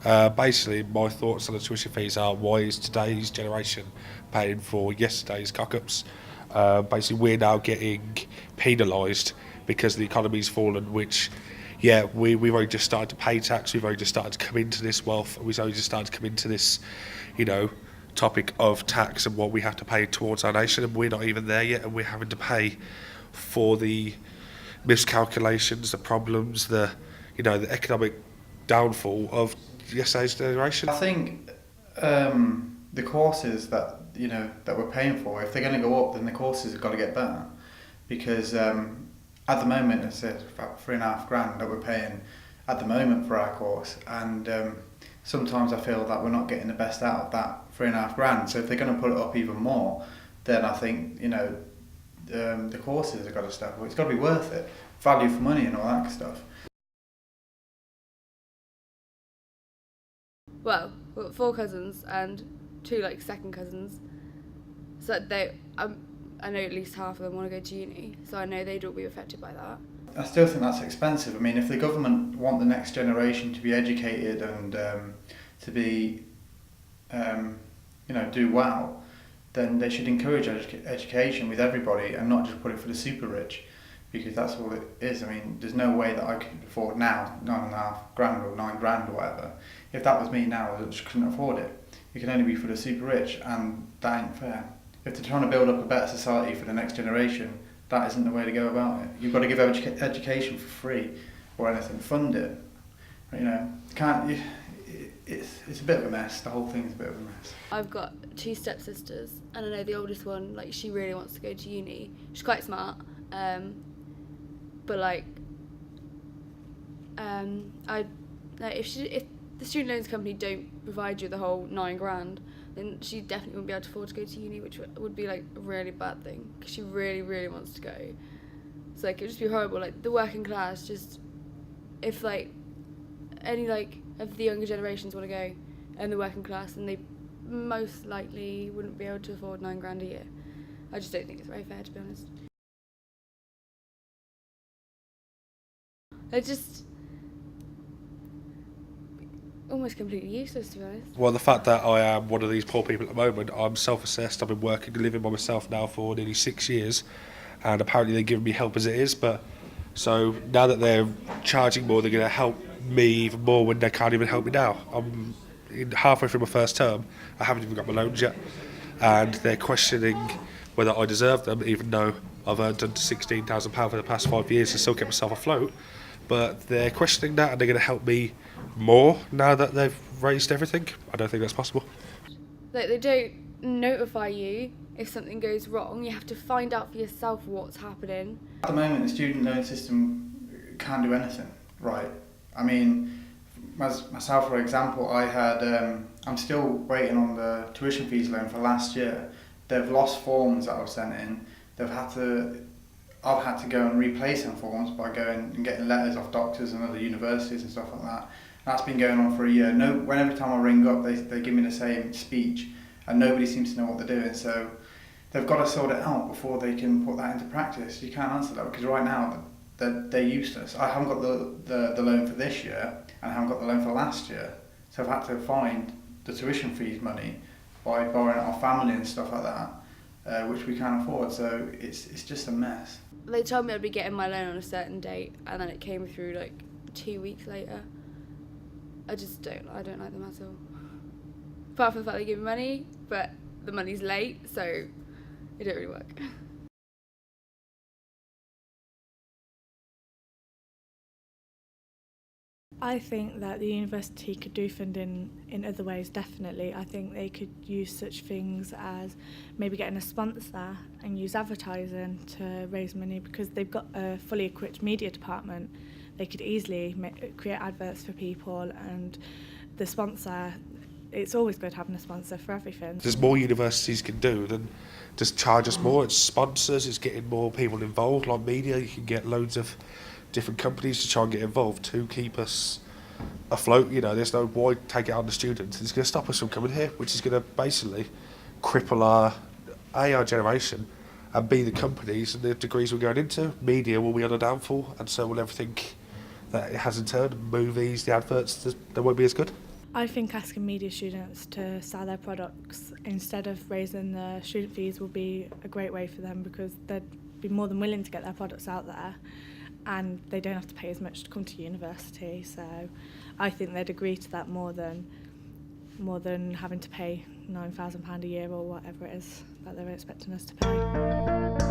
Basically, my thoughts on the tuition fees are, why is today's generation paying for yesterday's cock-ups? Basically, we're now getting penalised because the economy's fallen, which, yeah, we've only just started to pay tax, we've only just started to come into this wealth, we've only just started to come into this, topic of tax and what we have to pay towards our nation, and we're not even there yet, and we're having to pay for the miscalculations, the problems, the economic downfall of yesterday's generation. I think the courses that that we're paying for, if they're going to go up, then the courses have got to get better, because at the moment it's about £3,500 that we're paying at the moment for our course, and sometimes I feel that we're not getting the best out of that £3,500. So if they're going to put it up even more, then I think the courses have got to step up. It's got to be worth it, value for money and all that stuff. Well, we've got 4 cousins and 2 second cousins. So I know at least half of them want to go to uni, so I know they'd all be affected by that. I still think that's expensive. I mean, if the government want the next generation to be educated and to be, do well, then they should encourage education with everybody and not just put it for the super rich, because that's all it is. I mean, there's no way that I could afford now £9,500 or £9,000 or whatever. If that was me now, I just couldn't afford it. It can only be for the super rich, and that ain't fair. If they're trying to build up a better society for the next generation, that isn't the way to go about it. You've got to give education for free or anything, fund it. It's a bit of a mess. The whole thing's a bit of a mess. I've got 2 stepsisters, and I know the oldest one, she really wants to go to uni. She's quite smart, but if the student loans company don't provide you the whole £9,000, then she definitely wouldn't be able to afford to go to uni, which would be a really bad thing, because she really, really wants to go. So it would just be horrible. The working class, just if any of the younger generations want to go, and the working class, then they most likely wouldn't be able to afford £9,000 a year. I just don't think it's very fair, to be honest. It's just almost completely useless, to be honest. Well, the fact that I am one of these poor people at the moment, I'm self-assessed, I've been working and living by myself now for nearly 6 years, and apparently they're giving me help as it is, but so now that they're charging more, they're going to help me even more when they can't even help me now. I'm halfway through my first term, I haven't even got my loans yet, and they're questioning whether I deserve them, even though I've earned under £16,000 for the past 5 years and still kept myself afloat. But they're questioning that, and they're going to help me more now that they've raised everything. I don't think that's possible. They don't notify you if something goes wrong. You have to find out for yourself what's happening. At the moment, the student loan system can't do anything, right? I mean, myself, for example, I'm still waiting on the tuition fees loan for last year. They've lost forms that I've sent in. I've had to go and replace some forms by going and getting letters off doctors and other universities and stuff like that. That's been going on for a year. Every time I ring up, they give me the same speech, and nobody seems to know what they're doing. So they've got to sort it out before they can put that into practice. You can't answer that, because right now they're useless. I haven't got the loan for this year, and I haven't got the loan for last year. So I've had to find the tuition fees money by borrowing it off family and stuff like that, which we can't afford. So it's just a mess. They told me I'd be getting my loan on a certain date, and then it came through 2 weeks later. I don't like them at all. Apart from the fact they give me money, but the money's late, so it don't really work. I think that the university could do funding in other ways, definitely. I think they could use such things as maybe getting a sponsor and use advertising to raise money, because they've got a fully equipped media department. They could easily create adverts for people, and the sponsor, it's always good having a sponsor for everything. There's more universities can do than just charge us more. It's sponsors, it's getting more people involved, like media. You can get loads of different companies to try and get involved to keep us afloat. There's no why take it on the students. It's going to stop us from coming here, which is going to basically cripple our generation, and B, the companies and the degrees we're going into. Media will be on a downfall, and so will everything that it has in turn. Movies, the adverts, they won't be as good. I think asking media students to sell their products instead of raising the student fees will be a great way for them, because they'd be more than willing to get their products out there and they don't have to pay as much to come to university. So I think they'd agree to that more than having to pay £9,000 a year or whatever it is that they're expecting us to pay.